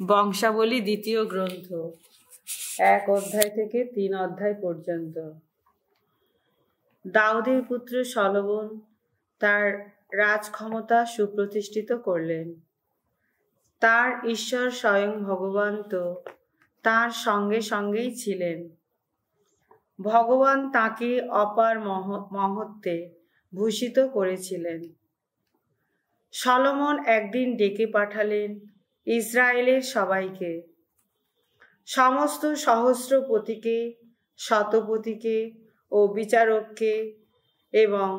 বংশাবলী দ্বিতীয় গ্রন্থ 1 অধ্যায় থেকে 3 অধ্যায় পর্যন্ত। দাউদের পুত্র সলোমন তার রাজক্ষমতা সুপ্রতিষ্ঠিত করলেন। তার ঈশ্বর স্বয়ং ভগবান তো তার সঙ্গে সঙ্গেই ছিলেন। ভগবান তাকে অপার মহত্বে ভূষিত করেছিলেন। সলোমন একদিন ডেকে পাঠালেন ইসরায়েলের সবাইকে, সমস্ত সহস্রপতিকে, শতপতিকে ও বিচারককে এবং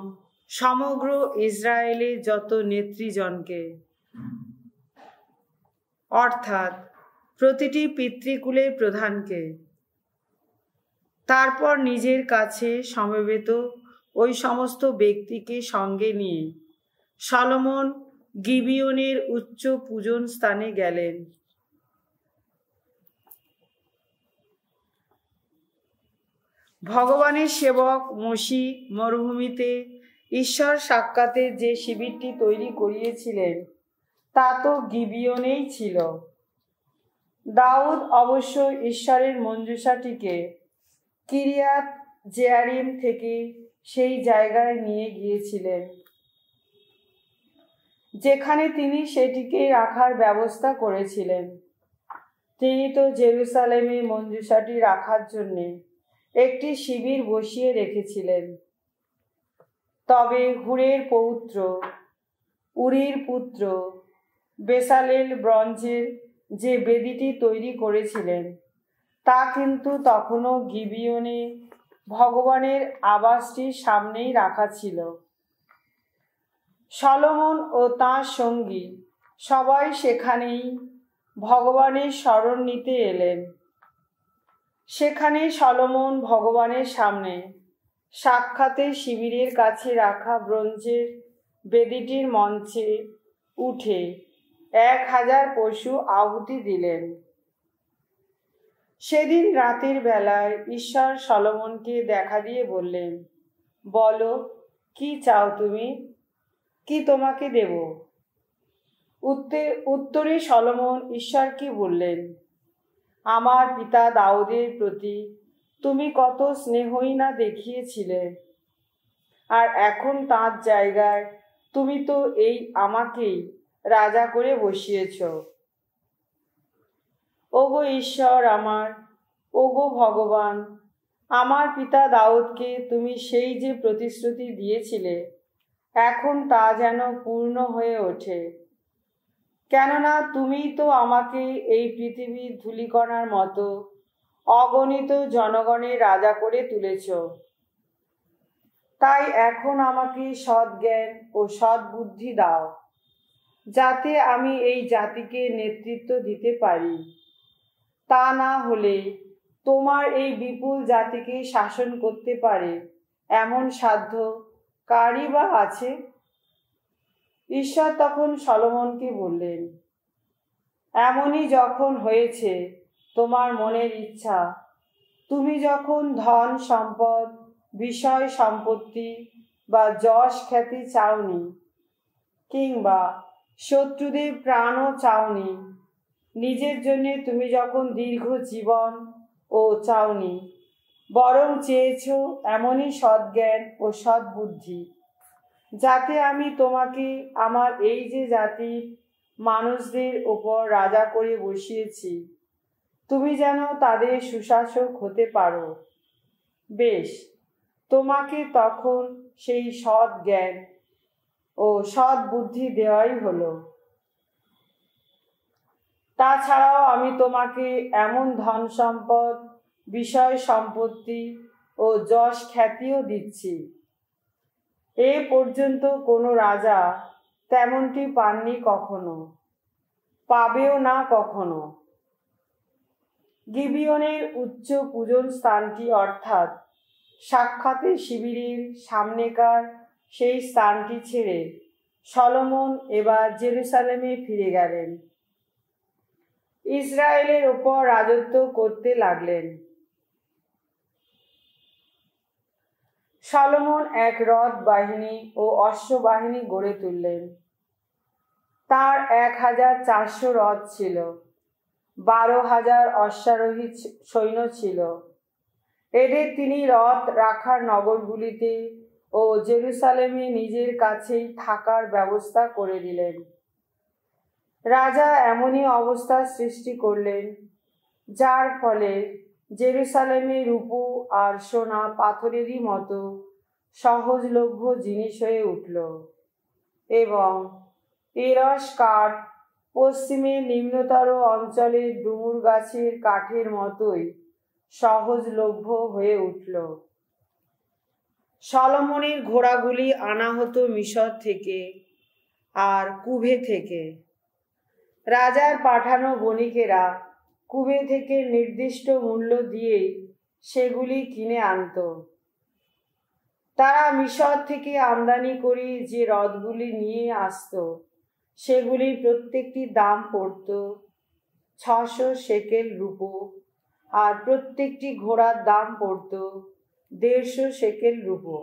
সমগ্র ইসরায়েলের যত নেতৃজনকে, অর্থাৎ প্রতিটি পিতৃকুলের প্রধানকে। তারপর নিজের কাছে সমবেত ওই সমস্ত ব্যক্তিকে সঙ্গে নিয়ে সলোমন গিবিয়নের উচ্চ পূজন স্থানে গেলেন। ভগবানের সেবক মোশি মরুভূমিতে ঈশ্বর সাক্ষাতের যে শিবিরটি তৈরি করিয়েছিলেন তা তো গিবিয়নেই ছিল। দাউদ অবশ্য ঈশ্বরের মঞ্জুষাটিকে কিরিয়াত জেয়ারিম থেকে সেই জায়গায় নিয়ে গিয়েছিলেন যেখানে তিনি সেটিকে রাখার ব্যবস্থা করেছিলেন। তিনি তো জেরুসালেমে মঞ্জুষাটি রাখার জন্য একটি শিবির বসিয়ে রেখেছিলেন। তবে হুরের পৌত্র উরির পুত্র বেসালেল ব্রঞ্জের যে বেদিটি তৈরি করেছিলেন তা কিন্তু তখনও গিবিয়নে ভগবানের আবাসটির সামনেই রাখা ছিল। সলোমন ও তাঁর সঙ্গী সবাই সেখানেই ভগবানের শরণ নিতে এলেন। সেখানে সলোমন ভগবানের সামনে সাক্ষাতের শিবিরের কাছে রাখা ব্রোঞ্জের বেদিটির মঞ্চে উঠে 1000 পশু আহুতি দিলেন। সেদিন রাতের বেলায় ঈশ্বর সলোমনকে দেখা দিয়ে বললেন, বলো, কি চাও তুমি? কি তোমাকে দেব? উত্তরে সলোমন ঈশ্বরকে বললেন, আমার পিতা দাউদের প্রতি তুমি কত স্নেহই না দেখিয়েছিলে, আর এখন তার জায়গায় তুমি তো এই আমাকেই রাজা করে বসিয়েছ। ওগো ঈশ্বর আমার, ওগো ভগবান, আমার পিতা দাউদকে তুমি সেই যে প্রতিশ্রুতি দিয়েছিলে এখন তা যেন পূর্ণ হয়ে ওঠে। কেননা তুমি তো আমাকে এই পৃথিবীর ধূলিকণার মতো অগণিত জনগণের রাজা করে তুলেছ। তাই এখন আমাকে সৎ জ্ঞান ও সৎ বুদ্ধি দাও, যাতে আমি এই জাতিকে নেতৃত্ব দিতে পারি। তা না হলে তোমার এই বিপুল জাতিকে শাসন করতে পারে এমন সাধ্য কারই বা আছে? ঈশ্বর তখন সলোমনকে বললেন, এমনই যখন হয়েছে তোমার মনের ইচ্ছা, তুমি যখন ধন সম্পদ, বিষয় সম্পত্তি বা যশ খ্যাতি চাওনি, কিংবা শত্রুদের প্রাণও চাওনি, নিজের জন্য তুমি যখন দীর্ঘ জীবন ও চাওনি, বরং চেয়েছ এমনই সদ্জ্ঞান ও সদ্বুদ্ধি, যাতে আমি তোমাকে আমার এই যে জাতির মানুষদের ওপর রাজা করে বসিয়েছি, তুমি যেন তাদের সুশাসক হতে পারো। বেশ, তোমাকে তখন সেই সৎ জ্ঞান ও সৎ বুদ্ধি দেওয়াই হলো। তাছাড়াও আমি তোমাকে এমন ধন সম্পদ, বিষয় সম্পত্তি ও যশ খ্যাতিও দিচ্ছি, এ পর্যন্ত কোনো রাজা তেমনটি পাননি কখনো, পাবেও না কখনো। গিবিয়নের উচ্চ পূজন স্থানটি অর্থাৎ সাক্ষাতের শিবিরের সামনেকার সেই স্থানটি ছেড়ে সলোমন এবার জেরুসালেমে ফিরে গেলেন। ইসরায়েলের ওপর রাজত্ব করতে লাগলেন। সলোমন এক রথ বাহিনী ও অশ্ববাহিনী গড়ে তুললেন। তার 1400 রথ ছিল 12,000 অশ্বারোহী সৈন্য ছিল। এদের তিনি রথ রাখার নগরগুলিতে ও জেরুসালেমে নিজের কাছেই থাকার ব্যবস্থা করে দিলেন। রাজা এমনই অবস্থা সৃষ্টি করলেন যার ফলে জেরুসালেমে রূপো আর সোনা পাথরেরই মতো সহজলভ্য জিনিস হয়ে উঠল, এবং এরস কাঠ পশ্চিমে নিম্নতর অঞ্চলের ডুমুর গাছের কাঠের মতোই সহজলভ্য হয়ে উঠল। সলোমনের ঘোড়াগুলি আনা হতো মিশর থেকে আর কুভে থেকে। রাজার পাঠানো বণিকেরা কুভে থেকে নির্দিষ্ট মূল্য দিয়েই সেগুলি কিনে আনত। তারা মিশর থেকে আমদানি করে যে রথগুলি নিয়ে আসত সেগুলির প্রত্যেকটির দাম পড়ত 600 শেকেল রূপো, আর প্রত্যেকটি ঘোড়ার দাম পড়ত 150 শেকেল রূপো।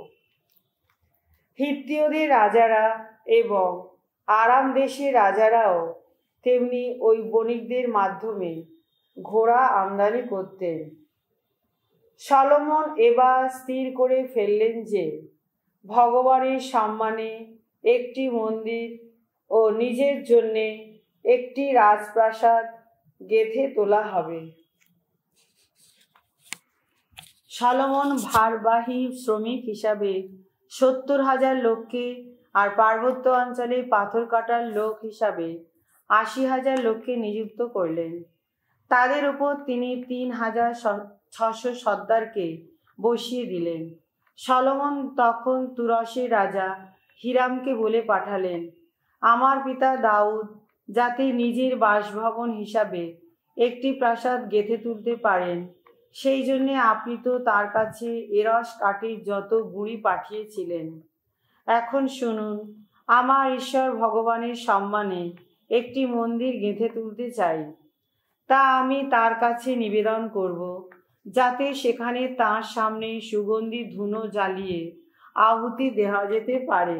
হিত্তীয়দের রাজারা এবং আরাম দেশের রাজারাও তেমনি ওই বণিকদের মাধ্যমে ঘোড়া আমদানি করতেন। সলোমন এবার স্থির করে ফেললেন যে ভগবানের সম্মানে একটি মন্দির ও নিজের জন্যে একটি রাজপ্রাসাদ গেঁথে তোলা হবে। সলোমন ভারবাহী শ্রমিক হিসাবে 70,000 লোককে আর পার্বত্য অঞ্চলে পাথর কাটার লোক হিসাবে 80,000 লোককে নিযুক্ত করলেন। তাদের উপর তিনি 3,600 সর্দারকে বসিয়ে দিলেন। সলোমন তখন তুরস্কের রাজা হিরামকে বলে পাঠালেন, আমার পিতা দাউদ যাতে নিজের বাসভবন হিসাবে একটি প্রাসাদ গেঁথে তুলতে পারেন, সেই জন্যে আপনি তো তার কাছে এরস কাঠের যত গুঁড়ি পাঠিয়েছিলেন। এখন শুনুন, আমার ঈশ্বর ভগবানের সম্মানে একটি মন্দির গেঁথে তুলতে চাই। তা আমি তার কাছে নিবেদন করব, যাতে সেখানে তাঁর সামনে সুগন্ধি ধুনো জ্বালিয়ে আহুতি দেওয়া যেতে পারে।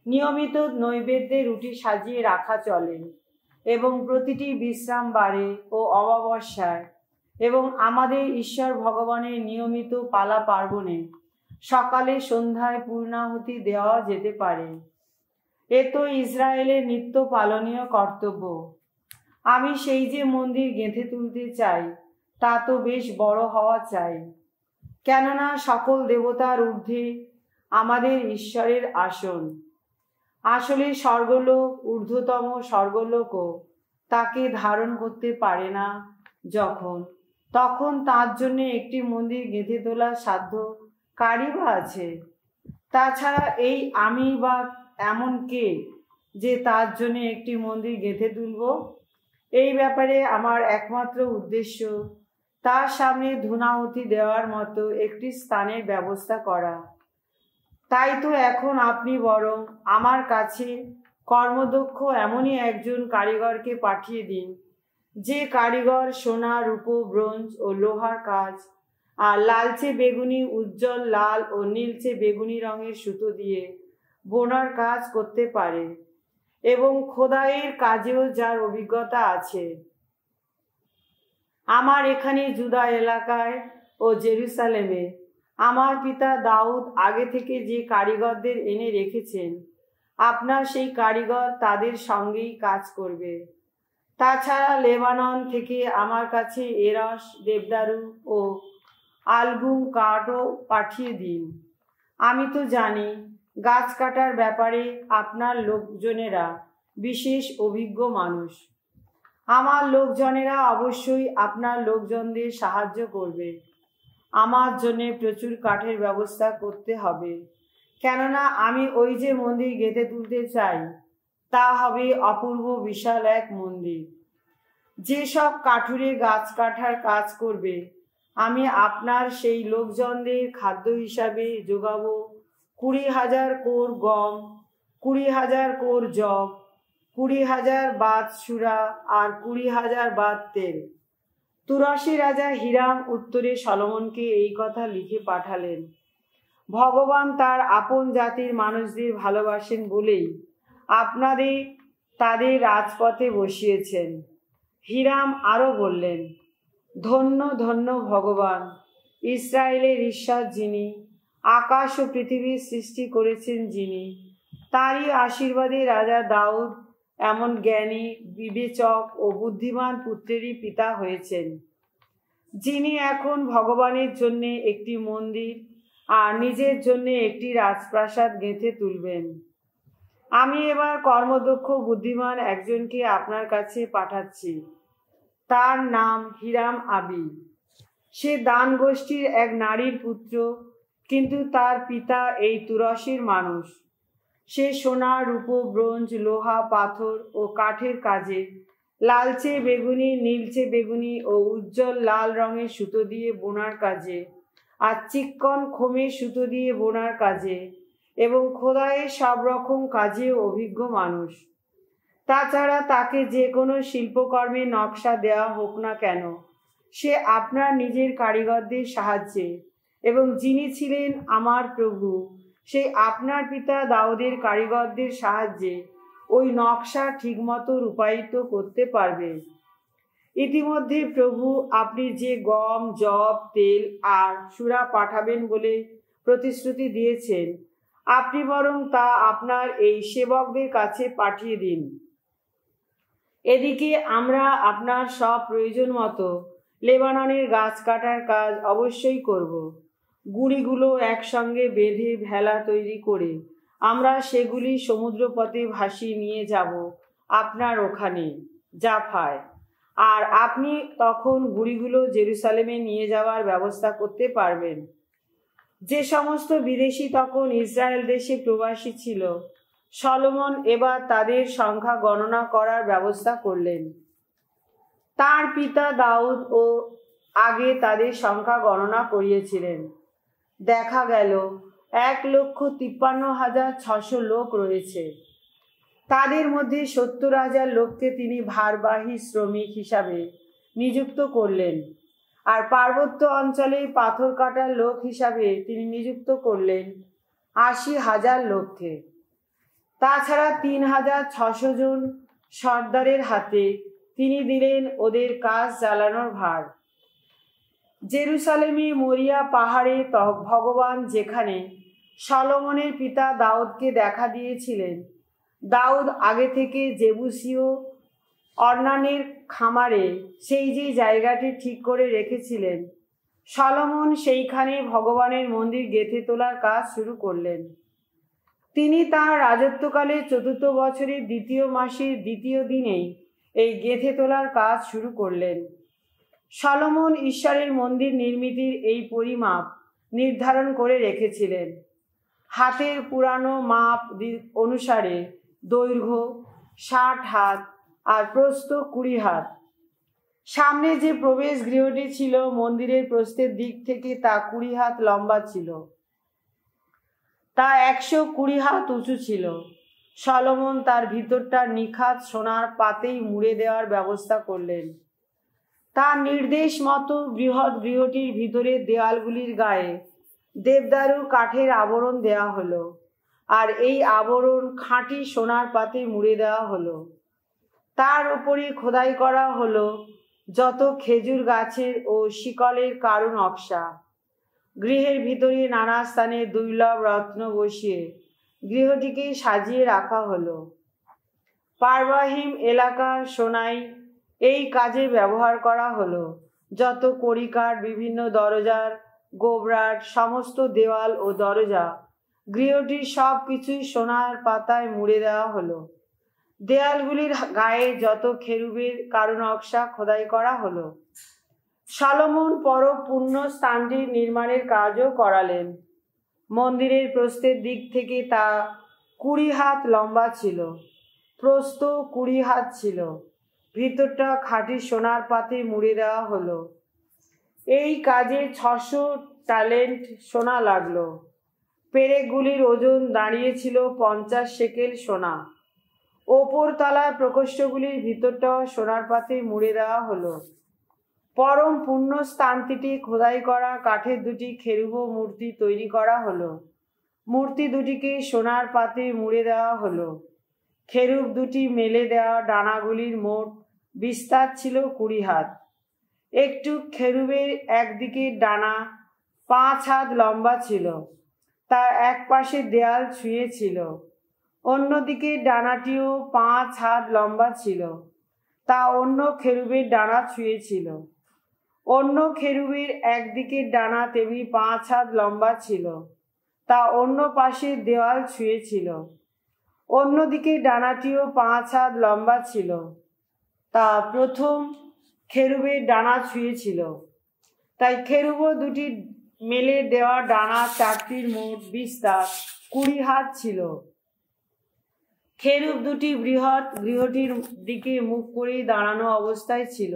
নিয়মিত নৈবেদ্যে রুটি সাজিয়ে রাখা চলে, এবং প্রতিটি বিশ্রাম বারে ও অমাবস্যায় এবং আমাদের ঈশ্বর ভগবানের নিয়মিত পালা পার্বণে সকালে সন্ধ্যায় পূর্ণাহুতি দেওয়া যেতে পারে। এ তো ইসরায়েলের নিত্য পালনীয় কর্তব্য। আমি সেই যে মন্দির গেঁথে তুলতে চাই তা তো বেশ বড় হওয়া চাই, কেননা সকল দেবতার ঊর্ধ্বে আমাদের ঈশ্বরের আসন। আসলে স্বর্গলোক, ঊর্ধ্বতম স্বর্গলোকও তাকে ধারণ করতে পারে না তখন তার জন্য একটি মন্দির গেঁথে তোলার সাধ্য কারই বা আছে? তাছাড়া এই আমি বা এমন কে যে তার জন্য একটি মন্দির গেঁথে তুলব? এই ব্যাপারে আমার একমাত্র উদ্দেশ্য তার সামনে ধূনাহুতি দেওয়ার মতো একটি স্থানের ব্যবস্থা করা। তাই তো এখন আপনি বরং আমার কাছে কর্মদক্ষ এমনই একজন কারিগরকে পাঠিয়ে দিন, যে কারিগর সোনা, রূপো, ব্রোঞ্জ ও লোহার কাজ আর লালচে বেগুনি, উজ্জ্বল লাল ও নীলচে বেগুনি রঙের সুতো দিয়ে বোনার কাজ করতে পারে এবং খোদাইয়ের কাজেও যার অভিজ্ঞতা আছে। আমার এখানে জুদা এলাকায় ও জেরুসালেমে আমার পিতা দাউদ আগে থেকে যে কারিগরদের এনে রেখেছেন, আপনার সেই কারিগর তাদের সঙ্গেই কাজ করবে। তাছাড়া লেবানন থেকে আমার কাছে এরস, দেবদারু ও আলগুম কাঠও পাঠিয়ে দিন। আমি তো জানি গাছ কাটার ব্যাপারে আপনার লোকজনেরা বিশেষ অভিজ্ঞ মানুষ। আমার লোকজনেরা অবশ্যই আপনার লোকজনদের সাহায্য করবে। আমার জন্যে প্রচুর কাঠের ব্যবস্থা করতে হবে, কেননা আমি ওই যে মন্দির গেঁথে তুলতে চাই তা হবে অপূর্ব বিশাল এক মন্দির। যেসব কাঠুরে গাছ কাটার কাজ করবে, আমি আপনার সেই লোকজনদের খাদ্য হিসাবে যোগাবো 20,000 কোর গম, 20,000 কোর জব, 20,000 বাত সুরা আর 20,000 বাত তেল। তুরস্কের রাজা হিরাম উত্তরে সলোমনকে এই কথা লিখে পাঠালেন, ভগবান তার আপন জাতির মানুষদের ভালোবাসেন বলেই আপনাদের তাদের রাজপথে বসিয়েছেন। হিরাম আরও বললেন, ধন্য ধন্য ভগবান, ইসরায়েলের ঈশ্বর যিনি, আকাশ ও পৃথিবীর সৃষ্টি করেছেন যিনি, তারই আশীর্বাদে রাজা দাউদ এমন জ্ঞানী, বিবেচক ও বুদ্ধিমান পুত্রেরই পিতা হয়েছেন, যিনি এখন ভগবানের জন্য একটি মন্দির আর নিজের জন্য একটি রাজপ্রাসাদ গেঁথে তুলবেন। আমি এবার কর্মদক্ষ বুদ্ধিমান একজনকে আপনার কাছে পাঠাচ্ছি। তার নাম হিরাম আবি। সে দান গোষ্ঠীর এক নারীর পুত্র, কিন্তু তার পিতা এই তুরস্কের মানুষ। সে সোনা, রূপো, ব্রোঞ্জ, লোহা, পাথর ও কাঠের কাজে, লালচে বেগুনি, নীলচে বেগুনি ও উজ্জ্বল লাল রঙের সুতো দিয়ে বোনার কাজে, আর চিক্কন খোমের সুতো দিয়ে বোনার কাজে এবং খোদাইয়ের সব রকম কাজে অভিজ্ঞ মানুষ। তাছাড়া তাকে যে কোনো শিল্পকর্মে নকশা দেওয়া হোক না কেন, সে আপনার নিজের কারিগরদের সাহায্যে, এবং যিনি ছিলেন আমার প্রভু, সেই আপনার পিতা দাউদের কারিগরদের সাহায্যে ওই নকশা ঠিকমতো রূপায়িত করতে পারবে। ইতিমধ্যে প্রভু আপনি যে গম, যব, তেল আর সুরা পাঠাবেন বলে প্রতিশ্রুতি দিয়েছেন, আপনি বরং তা আপনার এই সেবকদের কাছে পাঠিয়ে দিন। এদিকে আমরা আপনার সব প্রয়োজন মতো লেবাননের গাছ কাটার কাজ অবশ্যই করব। গুঁড়িগুলো একসঙ্গে বেঁধে ভেলা তৈরি করে আমরা সেগুলি সমুদ্রপথে ভাসিয়ে নিয়ে যাব আপনার ওখানে জাফায়, আর আপনি তখন গুঁড়িগুলো জেরুসালেমে নিয়ে যাওয়ার ব্যবস্থা করতে পারবেন। যে সমস্ত বিদেশী তখন ইসরায়েল দেশে প্রবাসী ছিল, সলোমন এবার তাদের সংখ্যা গণনা করার ব্যবস্থা করলেন। তার পিতা দাউদ ও আগে তাদের সংখ্যা গণনা করিয়েছিলেন। দেখা গেল 1,53,600 লোক রয়েছে। তাদের মধ্যে 70,000 লোককে তিনি ভারবাহী শ্রমিক হিসাবে নিযুক্ত করলেন, আর পার্বত্য অঞ্চলে পাথর কাটার লোক হিসাবে তিনি নিযুক্ত করলেন 80,000 লোককে। তাছাড়া 3,600 জন সর্দারের হাতে তিনি দিলেন ওদের কাজ চালানোর ভার। জেরুসালেমে মরিয়া পাহাড়ে ভগবান যেখানে সলোমনের পিতা দাউদকে দেখা দিয়েছিলেন, দাউদ আগে থেকে জেবুসীয় অর্নানের খামারে সেই যে জায়গাটি ঠিক করে রেখেছিলেন, সলোমন সেইখানে ভগবানের মন্দির গেঁথে তোলার কাজ শুরু করলেন। তিনি তাঁর রাজত্বকালে 4th বছরের 2য় মাসের 2য় দিনেই এই গেঁথে তোলার কাজ শুরু করলেন। সলোমন ঈশ্বরের মন্দির নির্মিতির এই পরিমাপ নির্ধারণ করে রেখেছিলেন। হাতের পুরানো মাপ অনুসারে দৈর্ঘ্য 60 হাত আর প্রস্থ 20 হাত। সামনে যে প্রবেশ গৃহটি ছিল, মন্দিরের প্রস্থের দিক থেকে তা 20 হাত লম্বা ছিল, তা 120 হাত উঁচু ছিল। সলোমন তার ভিতরটা নিখাত সোনার পাতেই মুড়ে দেওয়ার ব্যবস্থা করলেন। তার নির্দেশ মতো বৃহৎ গৃহটির ভিতরের দেওয়ালগুলির গায়ে দেবদারু কাঠের আবরণ দেওয়া হলো, আর এই আবরণ খাঁটি সোনার পাতে মুড়ে দেওয়া হলো। তার উপরে খোদাই করা হলো যত খেজুর গাছের ও শিকলের কারু নকশা। গৃহের ভিতরে নানা স্থানে দুর্লভ রত্ন বসিয়ে গৃহটিকে সাজিয়ে রাখা হলো। পারবাহিম এলাকার সোনাই এই কাজে ব্যবহার করা হলো। যত কড়িকাঠ, বিভিন্ন দরজার গোবরাট, সমস্ত দেওয়াল ও দরজা, গৃহটির সব কিছুই সোনার পাতায় মুড়ে দেওয়া হলো। দেয়ালগুলির গায়ে যত খেরুবের কারুনকশা খোদাই করা হলো। সলোমন পরম পুণ্য স্থানটির নির্মাণের কাজও করালেন। মন্দিরের প্রস্থের দিক থেকে তা 20 হাত লম্বা ছিল, প্রস্থ 20 হাত ছিল। ভিতরটা খাঁটি সোনার পাতে মুড়ে দেওয়া হলো। এই কাজে 600 ট্যালেন্ট সোনা লাগলো। পেরেকগুলির ওজন দাঁড়িয়েছিল 50 শেকেল সোনা। ওপর তলার প্রকোষ্ঠগুলির ভিতরটাও সোনার পাতে মুড়ে দেওয়া হলো। পরম পুণ্য স্থানটিতে খোদাই করা কাঠের 2টি খেরুব মূর্তি তৈরি করা হলো। মূর্তি দুটিকে সোনার পাতে মুড়ে দেওয়া হলো। খেরুব দুটি মেলে দেওয়া ডানাগুলির মোট বিস্তার ছিল 20 হাত। একটু খেরুবের একদিকে ডানা 5 হাত লম্বা ছিল, তার এক পাশে দেয়াল ছুঁয়ে ছিল। অন্যদিকে ডানাটিও 5 হাত লম্বা ছিল, তা অন্য খেরুবের ডানা ছুঁয়ে ছিল। অন্য খেরুবের একদিকে ডানা তেমনি 5 হাত লম্বা ছিল, তা অন্য পাশে দেওয়াল ছুঁয়ে ছিল। অন্যদিকে ডানাটিও 5 হাত লম্বা ছিল, তা প্রথম খেরুবের ডানা ছুঁয়ে ছিল। তাই খেরুব দুটি মেলে দেওয়া ডানা চারটির মোট বিস্তার 20 হাত ছিল। খেরুব দুটি বৃহৎ গৃহটির দিকে মুখ করে দাঁড়ানো অবস্থায় ছিল।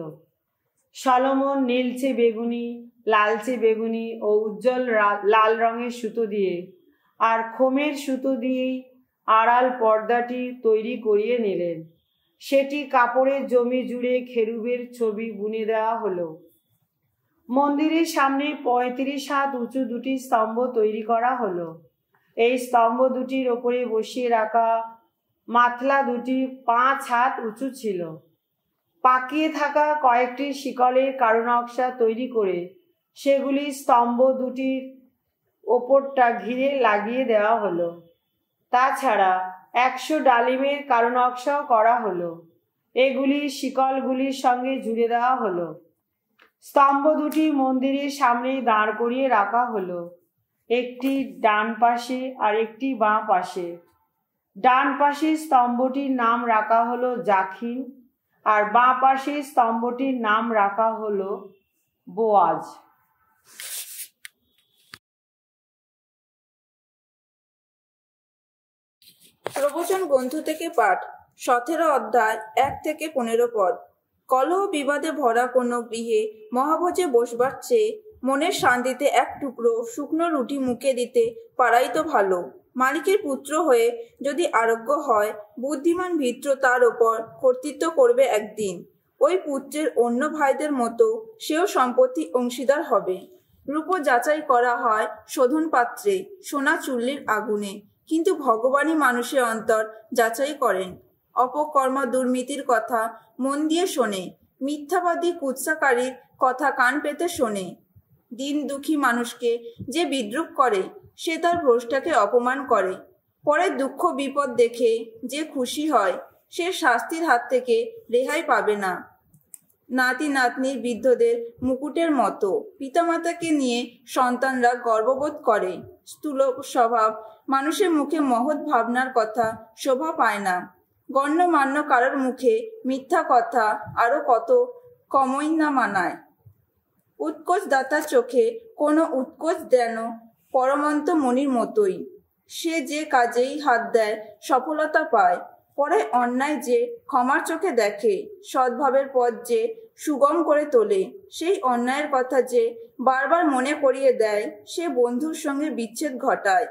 সলোমন নীলচে বেগুনি, লালচে বেগুনি ও উজ্জ্বল লাল রঙের সুতো দিয়ে আর খোমের সুতো দিয়েই আড়াল পর্দাটি তৈরি করিয়ে নিলেন। সেটি কাপড়ের জমি জুড়ে খেরুবের ছবি বুনে দেওয়া হলো। মন্দিরের সামনে 35 হাত উঁচু দুটি স্তম্ভ তৈরি করা হলো। এই স্তম্ভ দুটির ওপরে বসিয়ে রাখা মাথলা দুটি 5 হাত উঁচু ছিল। পাকিয়ে থাকা কয়েকটি শিকলের কারুনকশা তৈরি করে সেগুলি স্তম্ভ দুটির ওপরটা ঘিরে লাগিয়ে দেওয়া হলো। তাছাড়া 100 ডালিমের কারুনকশাও করা হলো। এগুলি শিকলগুলির সঙ্গে জুড়ে দেওয়া হলো। স্তম্ভ দুটি মন্দিরের সামনে দাঁড় করিয়ে রাখা হলো, একটি ডান পাশে আর একটি বাঁ পাশে। ডান পাশে স্তম্ভটির নাম রাখা হলো জাখিন, আর বাঁ পাশে স্তম্ভটির নাম রাখা হলো বোয়াজ। প্রবচন গ্রন্থ থেকে পাঠ, 17 অধ্যায় 1 থেকে 15 পদ। কলহ বিবাদে ভরা কোনো গৃহে মহাভোজে বসবার চেয়ে মনের শান্তিতে এক টুকরো শুকনো রুটি মুখে দিতে পারাই তো ভালো। মালিকের পুত্র হয়ে যদি আরোগ্য হয়, বুদ্ধিমান ভৃত্য তার ওপর কর্তৃত্ব করবে একদিন। ওই পুত্রের অন্য ভাইদের মতো সেও সম্পত্তি অংশীদার হবে। রূপ যাচাই করা হয় শোধন পাত্রে, সোনা চুল্লির আগুনে, কিন্তু ভগবানই মানুষের অন্তর যাচাই করেন। অপকর্ম দুর্নীতির কথা মন দিয়ে শোনে, মিথ্যাবাদী কুৎসাকারীর কথা কান পেতে শোনে। দিন দুঃখী মানুষকে যে বিদ্রুপ করে, সে তার ভ্রষ্টাকে অপমান করে। পরে দুঃখ বিপদ দেখে যে খুশি হয়, সে শাস্তির হাত থেকে রেহাই পাবে না। নাতি নাতনির বৃদ্ধদের মুকুটের মতো পিতামাতাকে নিয়ে সন্তানরা গর্ববোধ করে। স্থূল স্বভাব মানুষের মুখে মহৎ ভাবনার কথা শোভা পায় না। গণ্যমান্য কারোর মুখে মিথ্যা কথা আরো কত কমই না মানায়। উৎকোচ দাতার চোখে কোনো উৎকোচ যেন পরমন্ত মণির মতোই। সে যে কাজেই হাত দেয় সফলতা পায়। পরে অন্যায় যে ক্ষমার চোখে দেখে, সদ্ভাবের পথ যে সুগম করে তোলে, সেই অন্যায়ের কথা যে বারবার মনে করিয়ে দেয়, সে বন্ধুর সঙ্গে বিচ্ছেদ ঘটায়।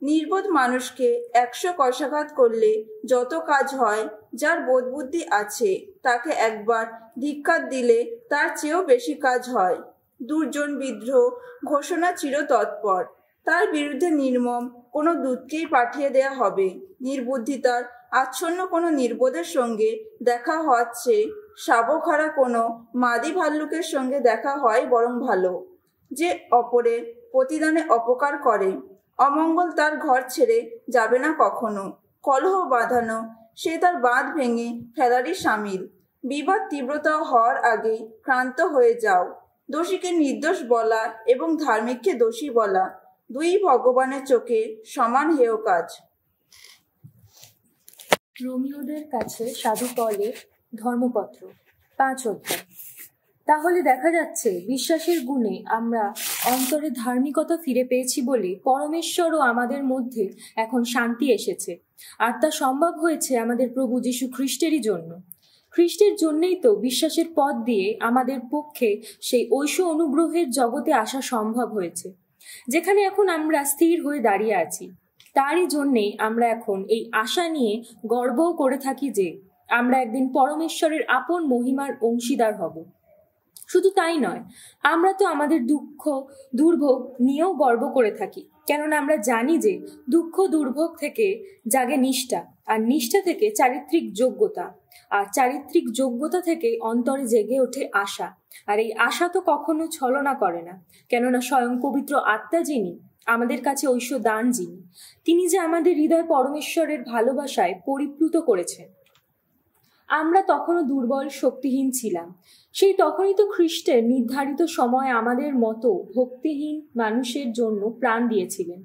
নির্বোধ মানুষকে 100 কষাঘাত করলে যত কাজ হয়, যার বোধ বুদ্ধি আছে তাকে একবার ধিক্কার দিলে তার চেয়েও বেশি কাজ হয়। দুর্জন বিদ্রোহ ঘোষণা চিরতৎপর, তার বিরুদ্ধে নির্মম কোনো দূতকেই পাঠিয়ে দেয়া হবে। নির্বুদ্ধিতার আচ্ছন্ন কোনো নির্বোধের সঙ্গে দেখা হচ্ছে, শাবকহারা কোনো মাদি ভাল্লুকের সঙ্গে দেখা হয় বরং ভালো। যে অপরের প্রতিদানে অপকার করে, অমঙ্গল তার ঘর ছেড়ে যাবে না কখনো। কলহ বাঁধানো, সে তার বাঁধ ভেঙে ফেলারই সামিল। বিবাদ তীব্রতা হওয়ার আগে ক্লান্ত হয়ে যাও। দোষীকে নির্দোষ বলা এবং ধার্মিককে দোষী বলা দুই ভগবানের চোখে সমান হেয় কাজ। রোমিওদের কাছে সাধু পলের ধর্মপত্র 5 অধ্যায়। তাহলে দেখা যাচ্ছে বিশ্বাসের গুণে আমরা অন্তরে ধার্মিকতা ফিরে পেয়েছি বলে পরমেশ্বর ও আমাদের মধ্যে এখন শান্তি এসেছে, আর তা সম্ভব হয়েছে আমাদের প্রভু যীশু খ্রিস্টেরই জন্য। খ্রিস্টের জন্যই তো বিশ্বাসের পথ দিয়ে আমাদের পক্ষে সেই ঐশ্ব অনুগ্রহের জগতে আসা সম্ভব হয়েছে, যেখানে এখন আমরা স্থির হয়ে দাঁড়িয়ে আছি। তারই জন্যেই আমরা এখন এই আশা নিয়ে গর্বও করে থাকি যে আমরা একদিন পরমেশ্বরের আপন মহিমার অংশীদার হব। শুধু তাই নয়, আমরা তো আমাদের দুঃখ দুর্ভোগ নিয়েও গর্ব করে থাকি, কেননা আমরা জানি যে দুঃখ দুর্ভোগ থেকে জাগে নিষ্ঠা, আর নিষ্ঠা থেকে চারিত্রিক যোগ্যতা, আর চারিত্রিক যোগ্যতা থেকে অন্তরে জেগে ওঠে আশা। আর এই আশা তো কখনো ছলনা করে না, কেননা স্বয়ং পবিত্র আত্মা যিনি, আমাদের কাছে ঐশ্য দান যিনি, তিনি যে আমাদের হৃদয় পরমেশ্বরের ভালোবাসায় পরিপ্লুত করেছেন। আমরা তখনও দুর্বল শক্তিহীন ছিলাম, সেই তখনই তো খ্রিস্টের নির্ধারিত সময় আমাদের মতো ভক্তিহীন মানুষের জন্য প্রাণ দিয়েছিলেন।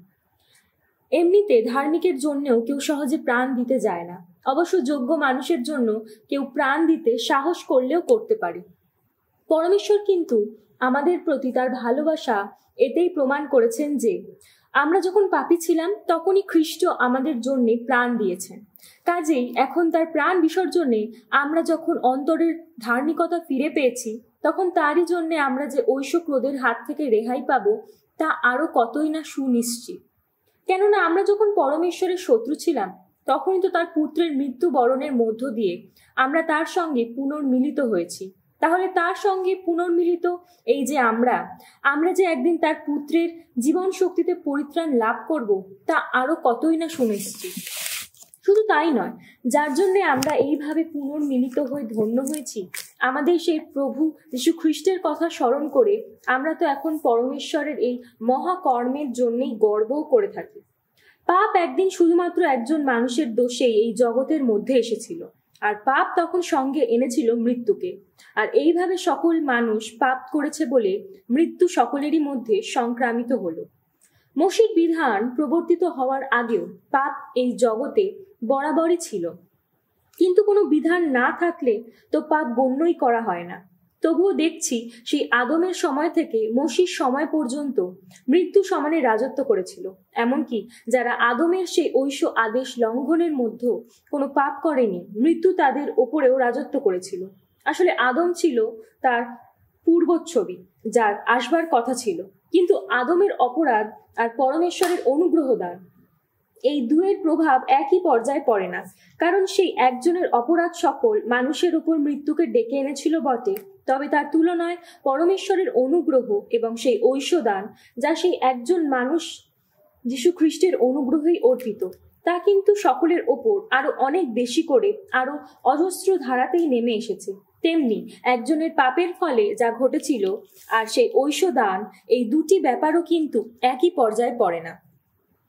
এমনিতে ধার্মিকের জন্যও কেউ সহজে প্রাণ দিতে যায় না, অবশ্য যোগ্য মানুষের জন্য কেউ প্রাণ দিতে সাহস করলেও করতে পারে। পরমেশ্বর কিন্তু আমাদের প্রতি তার ভালোবাসা এতেই প্রমাণ করেছেন যে আমরা যখন পাপী ছিলাম তখনই খ্রিস্ট আমাদের জন্য প্রাণ দিয়েছেন। কাজেই এখন তার প্রাণ বিসর্জনে আমরা যখন অন্তরের ধার্মিকতা ফিরে পেয়েছি, তখন তারই জন্যে আমরা যে ঐশ্য ক্রোধের হাত থেকে রেহাই পাবো তা আরো কতই না সুনিশ্চিত। কেননা আমরা যখন পরমেশ্বরের শত্রু ছিলাম তখনই তো তার পুত্রের মৃত্যুবরণের মধ্য দিয়ে আমরা তার সঙ্গে পুনর্মিলিত হয়েছি। তাহলে তার সঙ্গে পুনর্মিলিত এই যে আমরা যে একদিন তার পুত্রের জীবন শক্তিতে পরিত্রাণ লাভ করব তা আরো কতই না সুনিশ্চিত। শুধু তাই নয়, যার জন্য আমরা এইভাবে পুনর্মিলিত হয়ে ধন্য হয়েছি, আমাদের সেই প্রভু যীশু খ্রিস্টের কথা স্মরণ করে আমরা তো এখন পরমেশ্বরের এই মহাকর্মের জন্যই গর্বও করে থাকি। পাপ একদিন শুধুমাত্র একজন মানুষের দোষেই এই জগতের মধ্যে এসেছিল, আর পাপ তখন সঙ্গে এনেছিল মৃত্যুকে। আর এইভাবে সকল মানুষ পাপ করেছে বলে মৃত্যু সকলেরই মধ্যে সংক্রামিত হলো। মোশির বিধান প্রবর্তিত হওয়ার আগেও পাপ এই জগতে বরাবরই ছিল, কিন্তু কোনো বিধান না থাকলে তো পাপ গণ্যই করা হয় না। তবুও দেখছি সেই আদমের সময় থেকে মোশির সময় পর্যন্ত মৃত্যু সমানে রাজত্ব করেছিল। এমনকি যারা আদমের সেই ঐশ্য আদেশ লঙ্ঘনের মধ্যে কোনো পাপ করেনি, মৃত্যু তাদের ওপরেও রাজত্ব করেছিল। আসলে আদম ছিল তার পূর্বচ্ছবি, যার আসবার কথা ছিল, কিন্তু আদমের অপরাধ আর পরমেশ্বরের অনুগ্রহ দান, এই দুয়ের প্রভাব একই পর্যায়ে পড়ে না। কারণ সেই একজনের অপরাধ সকল মানুষের উপর মৃত্যুকে ডেকে এনেছিল বটে, তবে তার তুলনায় পরমেশ্বরের অনুগ্রহ এবং সেই ঐশ্বদান যা সেই একজন মানুষ যীশু খ্রিস্টের অনুগ্রহেই অর্পিত, তা কিন্তু সকলের ওপর আরো অনেক বেশি করে আরো অজস্র ধারাতেই নেমে এসেছে। তেমনি একজনের পাপের ফলে যা ঘটেছিল আর সেই ঐশ্বদান, এই দুটি ব্যাপারও কিন্তু একই পর্যায়ে পড়ে না।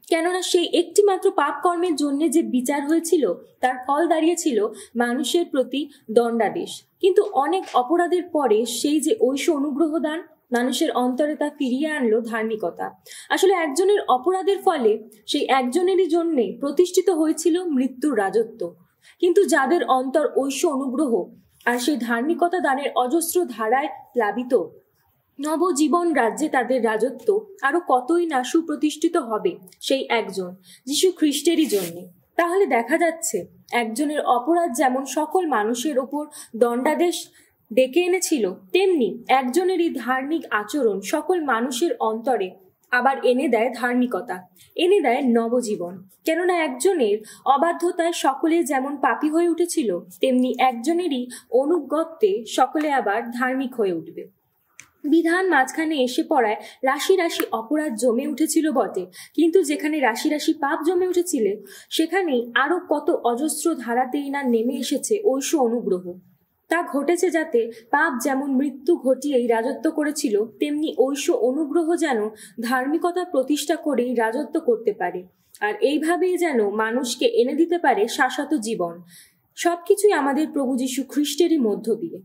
কেননা সেই একটি মাত্র পাপ কর্মের জন্য যে বিচার হয়েছিল তার ফল দাঁড়িয়েছিল মানুষের প্রতি দণ্ডাদেশ, কিন্তু অনেক অপরাধের পরে সেই যে ঐশ্য অনুগ্রহ দান মানুষের অন্তরে তা ফিরিয়ে আনলো ধার্মিকতা। আসলে একজনের অপরাধের ফলে সেই একজনেরই জন্যে প্রতিষ্ঠিত হয়েছিল মৃত্যুর রাজত্ব, কিন্তু যাদের অন্তর ঐশ্য অনুগ্রহ আর সেই ধার্মিকতা দানের অজস্র ধারায় প্লাবিত, নবজীবন রাজ্যে তাদের রাজত্ব আরো কতই না সুপ্রতিষ্ঠিত হবে সেই একজন যীশু খ্রিস্টেরই জন্যে। তাহলে দেখা যাচ্ছে একজনের অপরাধ যেমন সকল মানুষের ওপর দণ্ডাদেশ ডেকে এনেছিল, তেমনি একজনেরই ধার্মিক আচরণ সকল মানুষের অন্তরে আবার এনে দেয় ধার্মিকতা, এনে দেয় নবজীবন। কেননা একজনের অবাধ্যতায় সকলে যেমন পাপী হয়ে উঠেছিল, তেমনি একজনেরই অনুগত্যে সকলে আবার ধার্মিক হয়ে উঠবে। বিধান মাঝখানে এসে পড়ায় রাশি রাশি অপরাধ জমে উঠেছিল বটে, কিন্তু যেখানে রাশি রাশি পাপ জমে উঠেছিল সেখানেই আরো কত অজস্র ধারাতেই না নেমে এসেছে ঐশ্য অনুগ্রহ। তা ঘটেছে যাতে পাপ যেমন মৃত্যু ঘটিয়েই রাজত্ব করেছিল, তেমনি ঐশ্য অনুগ্রহ যেন ধার্মিকতা প্রতিষ্ঠা করেই রাজত্ব করতে পারে, আর এইভাবেই যেন মানুষকে এনে দিতে পারে শাশ্বত জীবন। সবকিছুই আমাদের প্রভু যীশু খ্রিস্টেরই মধ্য দিয়ে।